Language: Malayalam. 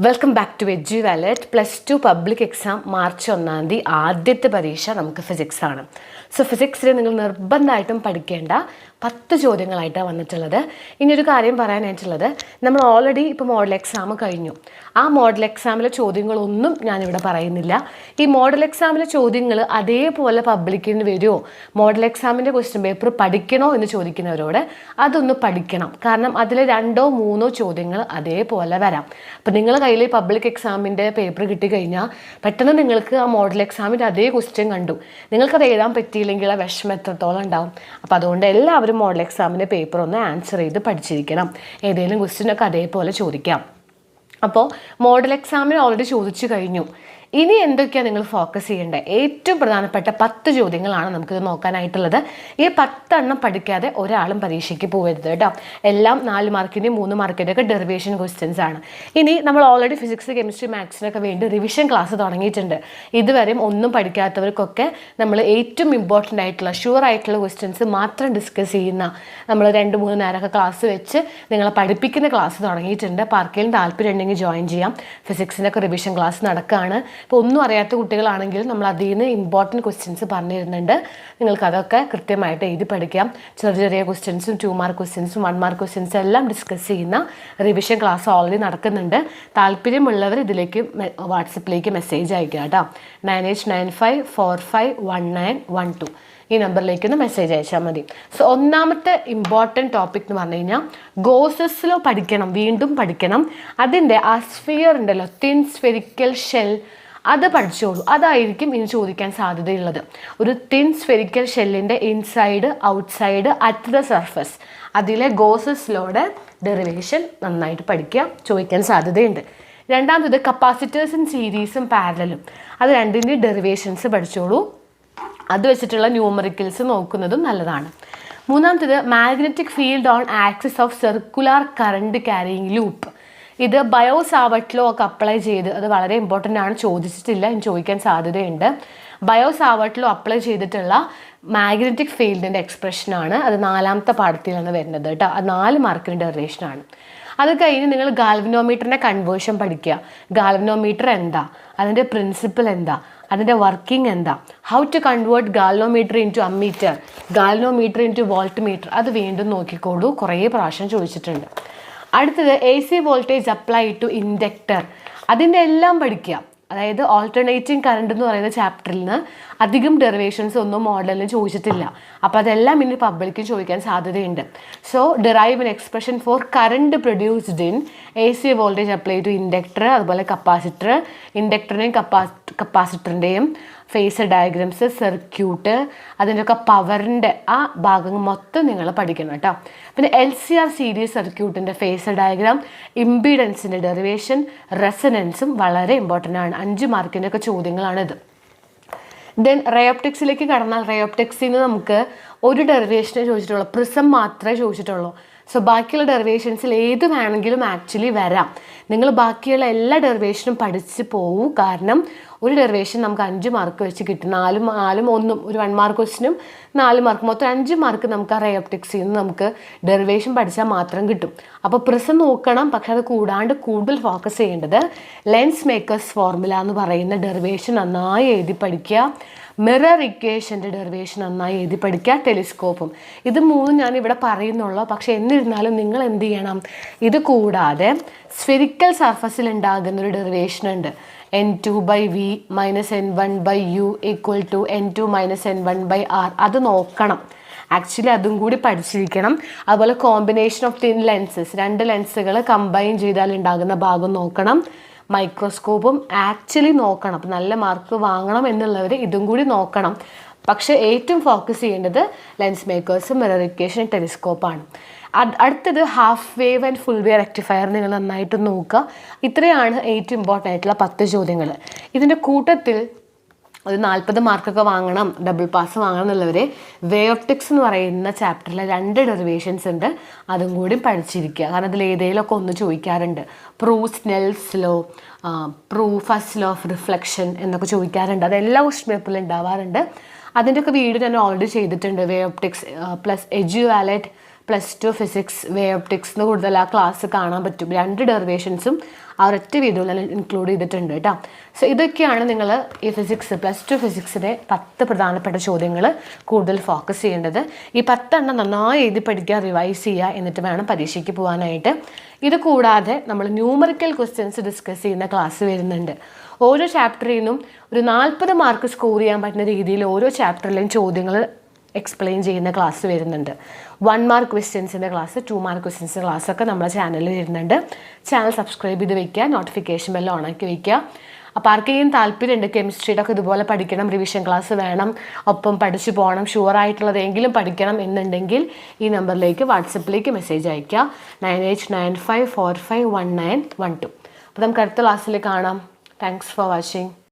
Welcome back to Exam Weightage. +2 public exam March 1 തീയതി ആദ്യത്തെ പരീക്ഷ നമുക്ക് ഫിസിക്സ് ആണ്. സോ ഫിസിക്സിൽ നിങ്ങൾ നിർബന്ധമായിട്ടും പഠിക്കേണ്ട 10 ചോദ്യങ്ങളായിട്ടാണ് വന്നിട്ടുള്ളത്. ഇനിയൊരു കാര്യം പറയാനായിട്ടുള്ളത്, നമ്മൾ ഓൾറെഡി ഇപ്പോൾ മോഡൽ എക്സാം കഴിഞ്ഞു. ആ മോഡൽ എക്സാമിലെ ചോദ്യങ്ങളൊന്നും ഞാനിവിടെ പറയുന്നില്ല. ഈ മോഡൽ എക്സാമിലെ ചോദ്യങ്ങൾ അതേപോലെ പബ്ലിക്കിന് വരുമോ, മോഡൽ എക്സാമിൻ്റെ ക്വസ്റ്റ്യൻ പേപ്പർ പഠിക്കണോ എന്ന് ചോദിക്കുന്നവരോട് അതൊന്ന് പഠിക്കണം. കാരണം അതിൽ 2 or 3 ചോദ്യങ്ങൾ അതേപോലെ വരാം. അപ്പോൾ നിങ്ങൾ കയ്യിൽ പബ്ലിക് എക്സാമിൻ്റെ പേപ്പർ കിട്ടിക്കഴിഞ്ഞാൽ പെട്ടെന്ന് നിങ്ങൾക്ക് ആ മോഡൽ എക്സാമിൻ്റെ അതേ ക്വസ്റ്റ്യൻ കണ്ടു, നിങ്ങൾക്കത് എഴുതാൻ പറ്റിയില്ലെങ്കിൽ ആ വിഷമം എത്രത്തോളം ഉണ്ടാവും. അപ്പോൾ അതുകൊണ്ട് എല്ലാവരും മോഡൽ എക്സാമിൻ്റെ പേപ്പർ ഒന്ന് ആൻസർ ചെയ്ത് പഠിച്ചിരിക്കണം. ഏതെങ്കിലും ക്വസ്റ്റ്യനൊക്കെ അതേപോലെ ചോദിക്കാം. അപ്പോൾ മോഡൽ എക്സാമിന് ഓൾറെഡി ചോദിച്ചു കഴിഞ്ഞു. ഇനി എന്തൊക്കെയാണ് നിങ്ങൾ ഫോക്കസ് ചെയ്യേണ്ടത്? ഏറ്റവും പ്രധാനപ്പെട്ട 10 ചോദ്യങ്ങളാണ് നമുക്കിത് നോക്കാനായിട്ടുള്ളത്. ഈ 10 എണ്ണം പഠിക്കാതെ ഒരാളും പരീക്ഷയ്ക്ക് പോകരുത് കേട്ടോ. എല്ലാം 4 മാർക്കിൻ്റെയും 3 മാർക്കിൻ്റെയും ഒക്കെ ഡെറിവേഷൻ ക്വസ്റ്റ്യൻസ് ആണ്. ഇനി നമ്മൾ ഓൾറെഡി ഫിസിക്സ്, കെമിസ്ട്രി, മാത്സിനൊക്കെ വേണ്ടി റിവിഷൻ ക്ലാസ് തുടങ്ങിയിട്ടുണ്ട്. ഇതുവരെയും ഒന്നും പഠിക്കാത്തവർക്കൊക്കെ നമ്മൾ ഏറ്റവും ഇമ്പോർട്ടൻ്റ് ആയിട്ടുള്ള ഷുവർ ആയിട്ടുള്ള ക്വസ്റ്റ്യൻസ് മാത്രം ഡിസ്കസ് ചെയ്യുന്ന നമ്മൾ 2-3 നേരമൊക്കെ ക്ലാസ് വെച്ച് നിങ്ങളെ പഠിപ്പിക്കുന്ന ക്ലാസ് തുടങ്ങിയിട്ടുണ്ട്. അപ്പോൾ ആർക്കെങ്കിലും താല്പര്യം ഉണ്ടെങ്കിൽ ജോയിൻ ചെയ്യാം. ഫിസിക്സിനൊക്കെ റിവിഷൻ ക്ലാസ് നടക്കുകയാണ്. ഇപ്പോൾ ഒന്നും അറിയാത്ത കുട്ടികളാണെങ്കിൽ നമ്മൾ അതിൽ നിന്ന് ഇമ്പോർട്ടൻറ്റ് ക്വസ്റ്റ്യൻസ് പറഞ്ഞു തരുന്നുണ്ട്. നിങ്ങൾക്ക് അതൊക്കെ കൃത്യമായിട്ട് എഴുതി പഠിക്കാം. ചെറിയ ക്വസ്റ്റ്യൻസും 2 മാർക്ക് ക്വസ്റ്റ്യൻസും 1 മാർക്ക് ക്വസ്റ്റ്യൻസും എല്ലാം ഡിസ്കസ് ചെയ്യുന്ന റിവിഷൻ ക്ലാസ് ഓൾറെഡി നടക്കുന്നുണ്ട്. താല്പര്യമുള്ളവർ ഇതിലേക്ക് വാട്സപ്പിലേക്ക് മെസ്സേജ് അയക്കുക കേട്ടോ. 9895451912 ഈ നമ്പറിലേക്കൊന്ന് മെസ്സേജ് അയച്ചാൽ മതി. സോ ഒന്നാമത്തെ ഇമ്പോർട്ടൻറ്റ് ടോപ്പിക് എന്ന് പറഞ്ഞു കഴിഞ്ഞാൽ ഗോസസിലോ പഠിക്കണം, വീണ്ടും പഠിക്കണം. അതിൻ്റെ ആ സ്ഫിയർ ഉണ്ടല്ലോ, തിൻ സ്ഫെറിക്കൽ ഷെൽ, അത് പഠിച്ചോളൂ. അതായിരിക്കും ഇനി ചോദിക്കാൻ സാധ്യതയുള്ളത്. ഒരു തിൻ സ്ഫെറിക്കൽ ഷെല്ലിൻ്റെ inside, outside, at the surface, അതിലെ ഗോസസിലോടെ ഡെറിവേഷൻ നന്നായിട്ട് പഠിക്കുക, ചോദിക്കാൻ സാധ്യതയുണ്ട്. രണ്ടാമത് കപ്പാസിറ്റേഴ്സും സീരീസും പാരലലും, അത് രണ്ടിൻ്റെ ഡെറിവേഷൻസ് പഠിച്ചോളൂ. അത് വെച്ചിട്ടുള്ള ന്യൂമറിക്കൽസ് നോക്കുന്നതും നല്ലതാണ്. മൂന്നാമത്തേത് magnetic field on axis of circular current carrying loop. ഇത് ബയോസാവർട്ട് ലോ ഒക്കെ അപ്ലൈ ചെയ്ത്, അത് വളരെ ഇമ്പോർട്ടൻ്റ് ആണ്, ചോദിച്ചിട്ടില്ല, ഇനി ചോദിക്കാൻ സാധ്യതയുണ്ട്. ബയോസാവർട്ട് ലോ അപ്ലൈ ചെയ്തിട്ടുള്ള മാഗ്നറ്റിക് ഫീൽഡിൻ്റെ എക്സ്പ്രഷനാണ്. അത് 4ാമത്തെ പാഠത്തിലാണ് വരുന്നത് കേട്ടോ. അത് 4 മാർക്കിൻ്റെ ഡെറിവേഷനാണ്. അത് കഴിഞ്ഞ് നിങ്ങൾ ഗാൽവനോമീറ്ററിൻ്റെ കൺവേർഷൻ പഠിക്കുക. ഗാൽവനോമീറ്റർ എന്താ, അതിൻ്റെ പ്രിൻസിപ്പിൾ എന്താ, അതിൻ്റെ വർക്കിംഗ് എന്താ, how to convert galvanometer into ammeter, galvanometer into volt meter, അത് വീണ്ടും നോക്കിക്കോളൂ, കുറേ പ്രാവശ്യം ചോദിച്ചിട്ടുണ്ട്. അടുത്തത് AC voltage apply to inductor, അതിൻ്റെ എല്ലാം പഠിക്കുക. അതായത് ഓൾട്ടർനേറ്റിംഗ് കറണ്ട് എന്ന് പറയുന്ന ചാപ്റ്ററിൽ നിന്ന് അധികം ഡെറിവേഷൻസ് ഒന്നും മോഡലിൽ ചോദിച്ചിട്ടില്ല. അപ്പോൾ അതെല്ലാം ഇനി പബ്ലിക്കും ചോദിക്കാൻ സാധ്യതയുണ്ട്. So derive an expression for current produced in AC voltage apply to inductor, അതുപോലെ കപ്പാസിറ്റർ, ഇൻഡക്ടറിൻ്റെയും കപ്പാസിറ്ററിൻ്റെയും ഫേസർ ഡയഗ്രാംസ്, സർക്യൂട്ട്, അതിൻ്റെയൊക്കെ പവറിൻ്റെ ആ ഭാഗങ്ങൾ മൊത്തം നിങ്ങൾ പഠിക്കണം കേട്ടോ. പിന്നെ LCR സീരീസ് സർക്യൂട്ടിൻ്റെ ഫേസർ ഡയഗ്രാം, ഇംപീഡൻസിൻ്റെ ഡെറിവേഷൻ, റെസനൻസും വളരെ ഇമ്പോർട്ടൻ്റ് ആണ്. 5 മാർക്കിൻ്റെ ഒക്കെ ചോദ്യങ്ങളാണിത്. ദെൻ റയോപ്റ്റിക്സിലേക്ക് കടന്നാൽ റയോപ്റ്റിക്സിൽ നിന്ന് നമുക്ക് ഒരു ഡെറിവേഷനെ ചോദിച്ചിട്ടുള്ളൂ, പ്രിസം മാത്രമേ ചോദിച്ചിട്ടുള്ളൂ. സോ ബാക്കിയുള്ള ഡെറിവേഷൻസിൽ ഏത് വേണമെങ്കിലും ആക്ച്വലി വരാം. നിങ്ങൾ ബാക്കിയുള്ള എല്ലാ ഡെറിവേഷനും പഠിച്ച് പോകൂ. കാരണം ഒരു ഡെറിവേഷൻ നമുക്ക് 5 മാർക്ക് വെച്ച് കിട്ടും. 4ഉം 1ഉം ഒരു 1 മാർക്ക് ക്വസ്റ്റിനും 4 മാർക്ക്, മൊത്തം 5 മാർക്ക് നമുക്ക് ആ റയോപ്റ്റിക്സിൽ നിന്ന് നമുക്ക് ഡെറിവേഷൻ പഠിച്ചാൽ മാത്രം കിട്ടും. അപ്പോൾ പ്രിസം നോക്കണം. പക്ഷെ അത് കൂടാണ്ട് കൂടുതൽ ഫോക്കസ് ചെയ്യേണ്ടത് ലെൻസ് മേക്കേഴ്സ് ഫോർമുല എന്ന് പറയുന്ന ഡെറിവേഷൻ നന്നായി എഴുതി പഠിക്കുക. മിറർ ഇക്വേഷൻ്റെ ഡെറിവേഷൻ നന്നായി എഴുതി പഠിക്കുക. ടെലിസ്കോപ്പും, ഇത് 3 ഞാനിവിടെ പറയുന്നുള്ളൂ. പക്ഷെ എന്നിരുന്നാലും നിങ്ങൾ എന്ത് ചെയ്യണം, ഇത് കൂടാതെ സ്ഫെറിക്കൽ സർഫസിൽ ഉണ്ടാകുന്നൊരു ഡെറിവേഷൻ ഉണ്ട്, N2/V - N1/U = N2 - N1/R. അത് നോക്കണം. ആക്ച്വലി അതും കൂടി പഠിച്ചിരിക്കണം. അതുപോലെ കോമ്പിനേഷൻ ഓഫ് തിൻ ലെൻസസ്, 2 ലെൻസുകൾ കമ്പൈൻ ചെയ്താൽ ഉണ്ടാകുന്ന ഭാഗം നോക്കണം. മൈക്രോസ്കോപ്പും ആക്ച്വലി നോക്കണം. അപ്പം നല്ല മാർക്ക് വാങ്ങണം എന്നുള്ളവർ ഇതും കൂടി നോക്കണം. പക്ഷേ ഏറ്റവും ഫോക്കസ് ചെയ്യേണ്ടത് ലെൻസ് മേക്കേഴ്സും മിറർ ഇക്വേഷൻ, ടെലിസ്കോപ്പാണ്. അടുത്തത് half wave and full wave rectifier നിങ്ങൾ നന്നായിട്ട് നോക്കുക. ഇത്രയാണ് ഏറ്റവും ഇമ്പോർട്ടൻ്റ് ആയിട്ടുള്ള 10 ചോദ്യങ്ങൾ. ഇതിൻ്റെ കൂട്ടത്തിൽ ഒരു 40 മാർക്കൊക്കെ വാങ്ങണം, ഡബിൾ പാസ് വാങ്ങണം എന്നുള്ളവർ വേയോപ്റ്റിക്സ് എന്ന് പറയുന്ന ചാപ്റ്ററിൽ 2 ഡെറിവേഷൻസ് ഉണ്ട്, അതും കൂടി പഠിച്ചിരിക്കുക. കാരണം അതിൽ ഏതെങ്കിലുമൊക്കെ ഒന്ന് ചോദിക്കാറുണ്ട്. Prove Snell's law, prove first law of reflection എന്നൊക്കെ ചോദിക്കാറുണ്ട്. അതെല്ലാ ക്വസ്റ്റ്യൻ പേപ്പറിലും ഉണ്ടാവാറുണ്ട്. അതിൻ്റെയൊക്കെ വീഡിയോ ഞാൻ ഓൾറെഡി ചെയ്തിട്ടുണ്ട്. വേയോപ്റ്റിക്സ് പ്ലസ് Exam Weightage +2 ഫിസിക്സ് വേയോപ്റ്റിക്സ് എന്ന് കൂടുതൽ ആ ക്ലാസ് കാണാൻ പറ്റും. 2 ഡെറിവേഷൻസും ആ ഒരൊറ്റ വീഡിയോയിൽ ഇൻക്ലൂഡ് ചെയ്തിട്ടുണ്ട് കേട്ടോ. സോ ഇതൊക്കെയാണ് നിങ്ങൾ ഈ ഫിസിക്സ് +2 ഫിസിക്സിൻ്റെ 10 പ്രധാനപ്പെട്ട ചോദ്യങ്ങൾ കൂടുതൽ ഫോക്കസ് ചെയ്യേണ്ടത്. ഈ 10 എണ്ണം നന്നായി എഴുതി പഠിക്കുക, റിവൈസ് ചെയ്യുക, എന്നിട്ട് വേണം പരീക്ഷയ്ക്ക് പോകാനായിട്ട്. ഇത് കൂടാതെ നമ്മൾ ന്യൂമറിക്കൽ ക്വസ്റ്റ്യൻസ് ഡിസ്കസ് ചെയ്യുന്ന ക്ലാസ് വരുന്നുണ്ട്. ഓരോ ചാപ്റ്ററിൽ നിന്നും ഒരു 40 മാർക്ക് സ്കോർ ചെയ്യാൻ പറ്റുന്ന രീതിയിൽ ഓരോ ചാപ്റ്ററിലെയും ചോദ്യങ്ങൾ എക്സ്പ്ലെയിൻ ചെയ്യുന്ന ക്ലാസ് വരുന്നുണ്ട്. 1 മാർക്ക് ക്വസ്റ്റ്യൻസിൻ്റെ ക്ലാസ്, 2 മാർക്ക് ക്വസ്റ്റ്യൻസിൻ്റെ ക്ലാസ്സൊക്കെ നമ്മുടെ ചാനലിൽ വരുന്നുണ്ട്. ചാനൽ സബ്സ്ക്രൈബ് ചെയ്ത് വെക്കുക, നോട്ടിഫിക്കേഷൻ ബെല്ല് ഓണാക്കി വെക്കുക. അപ്പോൾ ആർക്കെങ്കിലും താല്പര്യമുണ്ട് കെമിസ്ട്രിയുടെ ഒക്കെ ഇതുപോലെ പഠിക്കണം, റിവിഷൻ ക്ലാസ് വേണം, ഒപ്പം പഠിച്ചു പോകണം, ഷുവറായിട്ടുള്ളതെങ്കിലും പഠിക്കണം എന്നുണ്ടെങ്കിൽ ഈ നമ്പറിലേക്ക് വാട്സപ്പിലേക്ക് മെസ്സേജ് അയയ്ക്കുക 9895451912. അപ്പോൾ നമുക്ക് അടുത്ത ക്ലാസ്സിൽ കാണാം. Thanks for watching.